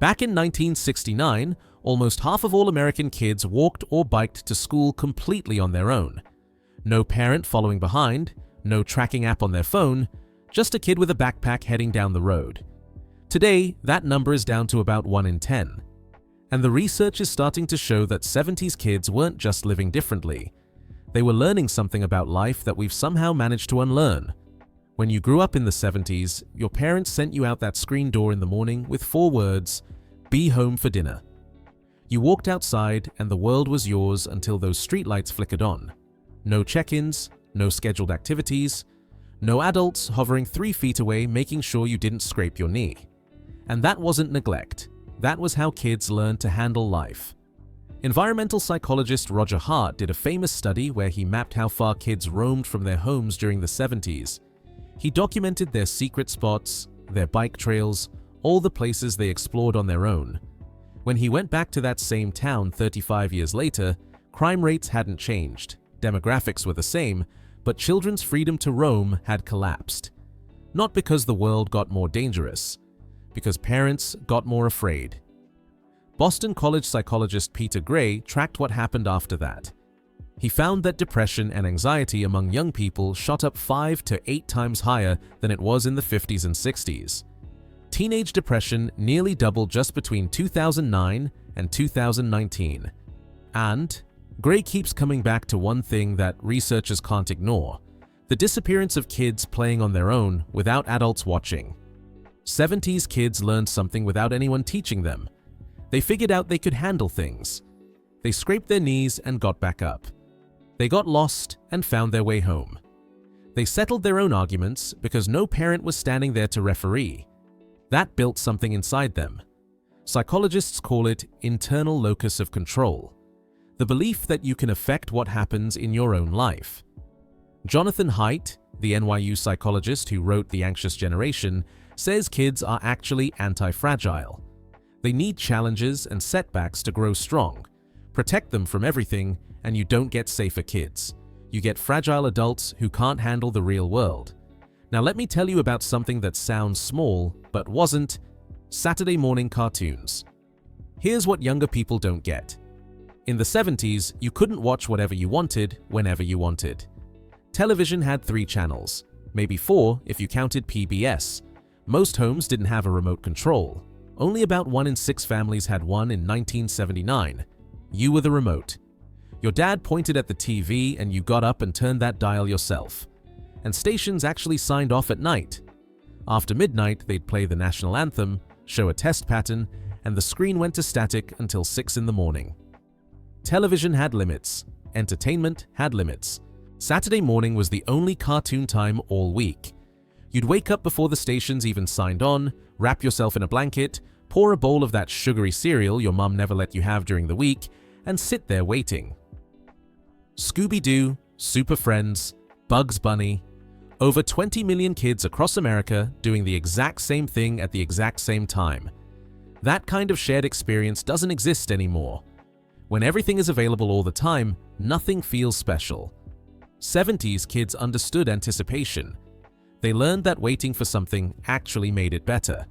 Back in 1969, almost half of all American kids walked or biked to school completely on their own. No parent following behind, no tracking app on their phone, just a kid with a backpack heading down the road. Today, that number is down to about 1 in 10. And the research is starting to show that 70s kids weren't just living differently. They were learning something about life that we've somehow managed to unlearn. When you grew up in the 70s, your parents sent you out that screen door in the morning with 4 words, "Be home for dinner." You walked outside and the world was yours until those streetlights flickered on. No check-ins, no scheduled activities, no adults hovering 3 feet away making sure you didn't scrape your knee. And that wasn't neglect. That was how kids learned to handle life. Environmental psychologist Roger Hart did a famous study where he mapped how far kids roamed from their homes during the 70s. He documented their secret spots, their bike trails, all the places they explored on their own. When he went back to that same town 35 years later, crime rates hadn't changed, demographics were the same, but children's freedom to roam had collapsed. Not because the world got more dangerous, because parents got more afraid. Boston College psychologist Peter Gray tracked what happened after that. He found that depression and anxiety among young people shot up 5 to 8 times higher than it was in the 50s and 60s. Teenage depression nearly doubled just between 2009 and 2019. And Gray keeps coming back to one thing that researchers can't ignore: the disappearance of kids playing on their own without adults watching. 70s kids learned something without anyone teaching them. They figured out they could handle things. They scraped their knees and got back up. They got lost and found their way home. They settled their own arguments because no parent was standing there to referee. That built something inside them. Psychologists call it internal locus of control, the belief that you can affect what happens in your own life. Jonathan Haidt, the NYU psychologist who wrote The Anxious Generation, says kids are actually anti-fragile. They need challenges and setbacks to grow strong. Protect them from everything, and you don't get safer kids. You get fragile adults who can't handle the real world. Now let me tell you about something that sounds small, but wasn't: Saturday morning cartoons. Here's what younger people don't get. In the 70s, you couldn't watch whatever you wanted, whenever you wanted. Television had 3 channels, maybe 4 if you counted PBS. Most homes didn't have a remote control. Only about 1 in 6 families had one in 1979. You were the remote. Your dad pointed at the TV and you got up and turned that dial yourself. And stations actually signed off at night. After midnight, they'd play the national anthem, show a test pattern, and the screen went to static until 6 in the morning. Television had limits. Entertainment had limits. Saturday morning was the only cartoon time all week. You'd wake up before the stations even signed on, wrap yourself in a blanket, pour a bowl of that sugary cereal your mom never let you have during the week, and sit there waiting. Scooby-Doo, Super Friends, Bugs Bunny. Over 20 million kids across America doing the exact same thing at the exact same time. That kind of shared experience doesn't exist anymore. When everything is available all the time, nothing feels special. 70s kids understood anticipation. They learned that waiting for something actually made it better.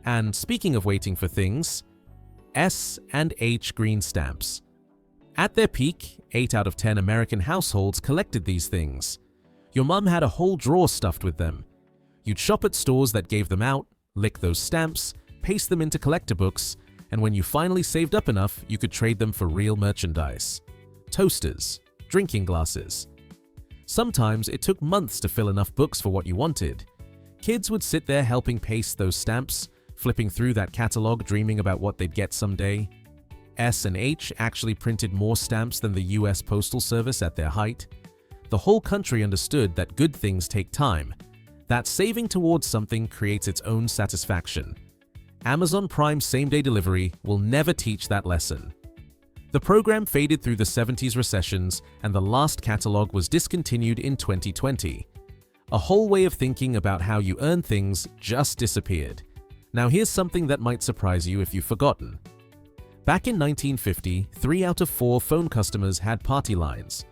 And speaking of waiting for things, S and H green stamps. At their peak, 8 out of 10 American households collected these things. Your mom had a whole drawer stuffed with them. You'd shop at stores that gave them out, lick those stamps, paste them into collector books, and when you finally saved up enough, you could trade them for real merchandise. Toasters, drinking glasses. Sometimes it took months to fill enough books for what you wanted. Kids would sit there helping paste those stamps, flipping through that catalog dreaming about what they'd get someday. S and H actually printed more stamps than the US Postal Service at their height. The whole country understood that good things take time, that saving towards something creates its own satisfaction. Amazon Prime same-day delivery will never teach that lesson. The program faded through the 70s recessions, and the last catalog was discontinued in 2020. A whole way of thinking about how you earn things just disappeared. Now here's something that might surprise you if you've forgotten. Back in 1950, 3 out of 4 phone customers had party lines.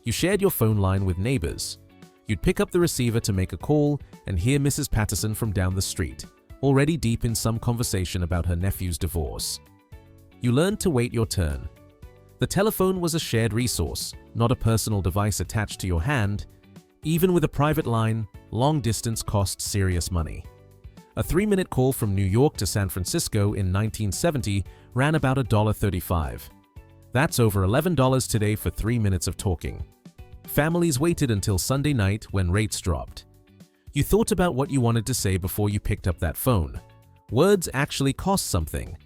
You shared your phone line with neighbors. You'd pick up the receiver to make a call and hear Mrs. Patterson from down the street. already deep in some conversation about her nephew's divorce. You learned to wait your turn. The telephone was a shared resource, not a personal device attached to your hand. Even with a private line, long distance cost serious money. A 3-minute call from New York to San Francisco in 1970 ran about $1.35. That's over $11 today for 3 minutes of talking. Families waited until Sunday night when rates dropped. You thought about what you wanted to say before you picked up that phone. Words actually cost something.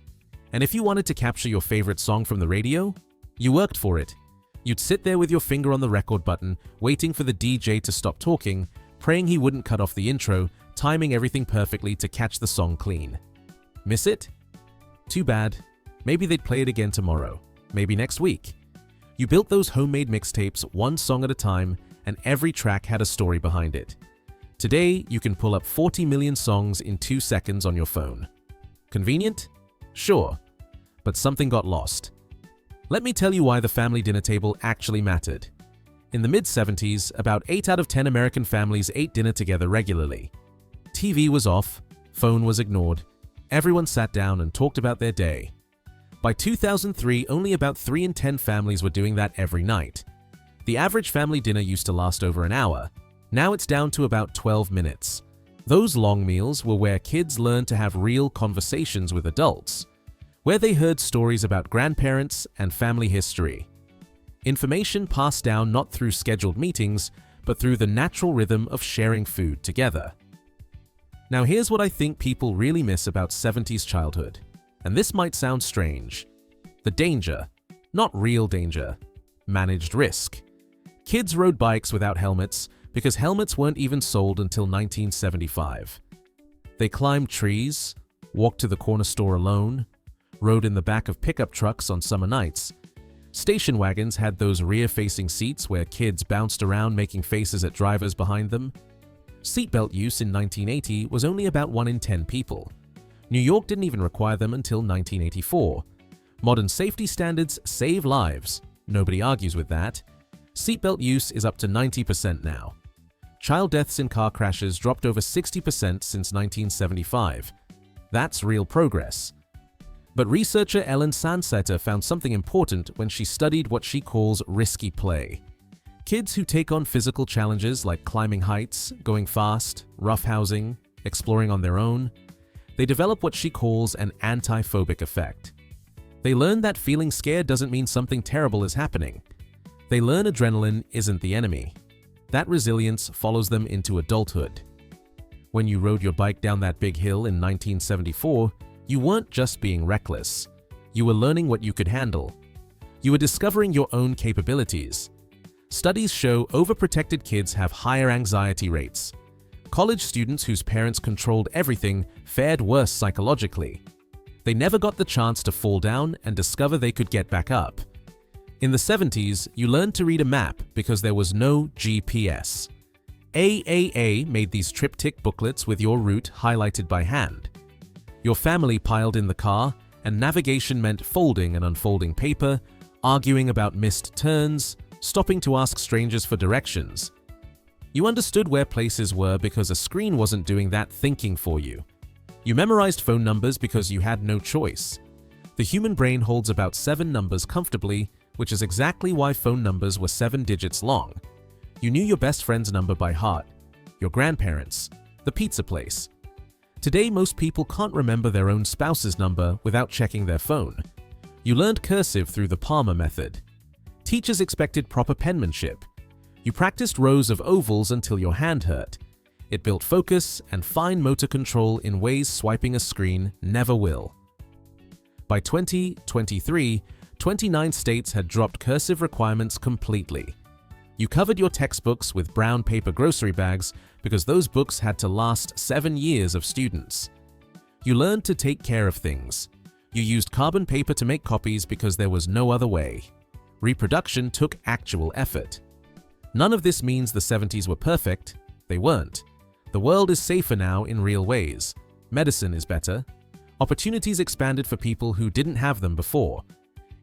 And if you wanted to capture your favorite song from the radio, you worked for it. You'd sit there with your finger on the record button, waiting for the DJ to stop talking, praying he wouldn't cut off the intro, timing everything perfectly to catch the song clean. Miss it? Too bad. Maybe they'd play it again tomorrow. Maybe next week. You built those homemade mixtapes one song at a time, and every track had a story behind it. Today, you can pull up 40 million songs in 2 seconds on your phone. Convenient? Sure. But something got lost. Let me tell you why the family dinner table actually mattered. In the mid-70s, about 8 out of 10 American families ate dinner together regularly. TV was off, phone was ignored, everyone sat down and talked about their day. By 2003, only about 3 in 10 families were doing that every night. The average family dinner used to last over an hour. Now it's down to about 12 minutes. Those long meals were where kids learned to have real conversations with adults, where they heard stories about grandparents and family history. Information passed down not through scheduled meetings, but through the natural rhythm of sharing food together. Now here's what I think people really miss about 70s childhood. And this might sound strange. The danger. Not real danger. Managed risk. Kids rode bikes without helmets because helmets weren't even sold until 1975. They climbed trees, walked to the corner store alone, rode in the back of pickup trucks on summer nights. Station wagons had those rear-facing seats where kids bounced around making faces at drivers behind them. Seatbelt use in 1980 was only about 1 in 10 people. New York didn't even require them until 1984. Modern safety standards save lives. Nobody argues with that. Seatbelt use is up to 90% now. Child deaths in car crashes dropped over 60% since 1975. That's real progress. But researcher Sandseter found something important when she studied what she calls risky play. Kids who take on physical challenges like climbing heights, going fast, roughhousing, exploring on their own, they develop what she calls an anti-phobic effect. They learn that feeling scared doesn't mean something terrible is happening. They learn adrenaline isn't the enemy. That resilience follows them into adulthood. When you rode your bike down that big hill in 1974, you weren't just being reckless. You were learning what you could handle. You were discovering your own capabilities. Studies show overprotected kids have higher anxiety rates. College students whose parents controlled everything fared worse psychologically. They never got the chance to fall down and discover they could get back up. In the 70s, you learned to read a map because there was no GPS. AAA made these triptych booklets with your route highlighted by hand. Your family piled in the car, and navigation meant folding and unfolding paper, arguing about missed turns, stopping to ask strangers for directions. You understood where places were because a screen wasn't doing that thinking for you. You memorized phone numbers because you had no choice. The human brain holds about 7 numbers comfortably, which is exactly why phone numbers were 7 digits long. You knew your best friend's number by heart, your grandparents, the pizza place. Today, most people can't remember their own spouse's number without checking their phone. You learned cursive through the Palmer method. Teachers expected proper penmanship. You practiced rows of ovals until your hand hurt. It built focus and fine motor control in ways swiping a screen never will. By 2023, 29 states had dropped cursive requirements completely. You covered your textbooks with brown paper grocery bags because those books had to last 7 years of students. You learned to take care of things. You used carbon paper to make copies because there was no other way. Reproduction took actual effort. None of this means the 70s were perfect. They weren't. The world is safer now in real ways. Medicine is better. Opportunities expanded for people who didn't have them before.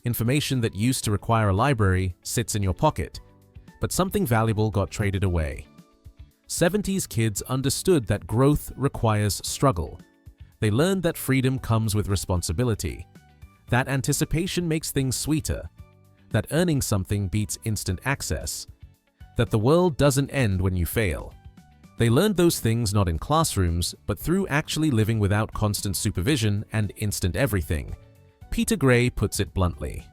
Information that used to require a library sits in your pocket. But something valuable got traded away. 70s kids understood that growth requires struggle. They learned that freedom comes with responsibility, that anticipation makes things sweeter, that earning something beats instant access, that the world doesn't end when you fail. They learned those things not in classrooms, but through actually living without constant supervision and instant everything. Peter Gray puts it bluntly.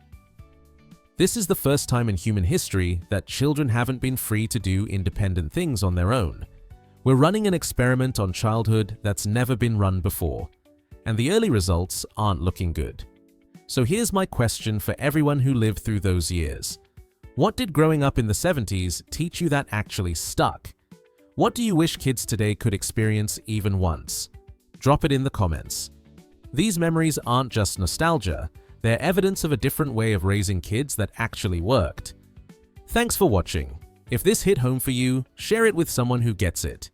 This is the first time in human history that children haven't been free to do independent things on their own. We're running an experiment on childhood that's never been run before, and the early results aren't looking good. So here's my question for everyone who lived through those years. What did growing up in the 70s teach you that actually stuck? What do you wish kids today could experience even once? Drop it in the comments. These memories aren't just nostalgia, they're evidence of a different way of raising kids that actually worked. Thanks for watching. If this hit home for you, share it with someone who gets it.